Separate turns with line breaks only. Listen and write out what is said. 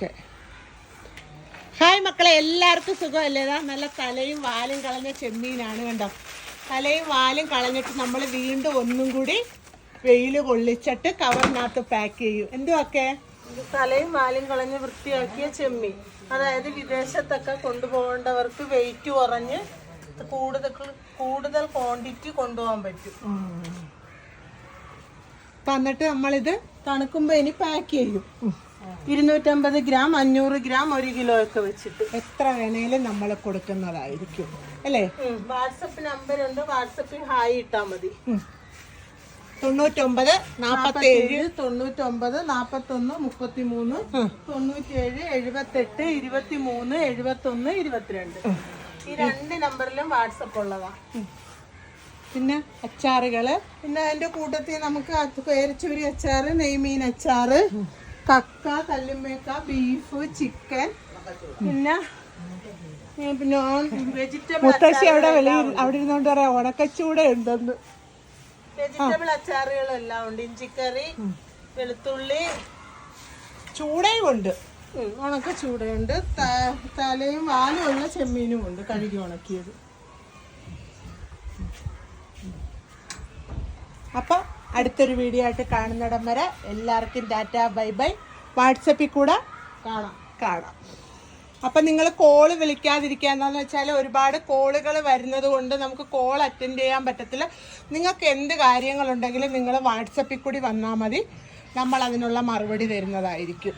Okay. Hi മക്കളെ, എല്ലാവർക്കും സുഖമല്ലേതാ? നല്ല തലയും വാലും കളഞ്ഞ ചെമ്മീനാണ് കണ്ടോ. തലയും വാലും കളഞ്ഞിട്ട് നമ്മൾ വീണ്ടും ഒന്നും കൂടി വെയിൽ കൊള്ളിച്ചിട്ട് കവറിനകത്ത് പാക്ക് ചെയ്യും. എന്തുവാക്കെ?
തലയും വാലും കളഞ്ഞ് വൃത്തിയാക്കിയ ചെമ്മീൻ. അതായത് വിദേശത്തൊക്കെ കൊണ്ടുപോകേണ്ടവർക്ക് വെയിറ്റ് കുറഞ്ഞ് കൂടുതൽ ക്വാണ്ടിറ്റി കൊണ്ടുപോകാൻ പറ്റും.
എന്നിട്ട് നമ്മളിത്
തണുക്കുമ്പോ ഇനി പാക്ക് ചെയ്യും. 250 ഗ്രാം, 500 ഗ്രാം, 1 കിലോ ഒക്കെ വെച്ചിട്ട്
എത്ര വേണേലും നമ്മൾ കൊടുക്കുന്നതായിരിക്കും അല്ലേ?
വാട്സപ്പ് നമ്പർ ഉണ്ട്, വാട്സപ്പിൽ ഹായ് ഇട്ടാ മതി.
99 47
99 41 33 97 78 23 71 22 ഈ 2 നമ്പറിലും വാട്സപ്പ് ഉള്ളതാ.
പിന്നെ അച്ചാറുകള്,
പിന്നെ അതിന്റെ കൂട്ടത്തിൽ നമുക്ക് പേരച്ചൂരി അച്ചാറ്, നെയ്മീൻ അച്ചാറ്, കക്ക, കല്ലുമ്മേക്ക, ബീഫ്, ചിക്കൻ, പിന്നെ വെജിറ്റബിൾ
മുത്തശ്ശി അവിടെ അവിടെ ഇരുന്നോണ്ട് പറയാം ഉണക്കച്ചൂട ഉണ്ടെന്ന്.
വെജിറ്റബിൾ അച്ചാറുകളെല്ലാം ഉണ്ട്. ഇഞ്ചിക്കറി, വെളുത്തുള്ളി,
ചൂടയും ഉണ്ട്,
ഉണക്ക ചൂടയുണ്ട്. തലയും വാലും ഉള്ള ചെമ്മീനും ഉണ്ട്, കഴുകി ഉണക്കിയത്.
അപ്പൊ അടുത്തൊരു വീഡിയോ ആയിട്ട് കാണുന്നിടം വരെ എല്ലാവർക്കും ടാറ്റ ബൈ ബൈ. വാട്സപ്പിൽ കൂടെ കാണാം. അപ്പം നിങ്ങൾ കോള് വിളിക്കാതിരിക്കുക. എന്താണെന്ന് വെച്ചാൽ ഒരുപാട് കോളുകൾ വരുന്നത് കൊണ്ട് നമുക്ക് കോൾ അറ്റൻഡ് ചെയ്യാൻ പറ്റത്തില്ല. നിങ്ങൾക്ക് എന്ത് കാര്യങ്ങളുണ്ടെങ്കിലും നിങ്ങൾ വാട്സപ്പിൽ കൂടി വന്നാൽ മതി, നമ്മൾ അതിനുള്ള മറുപടി തരുന്നതായിരിക്കും.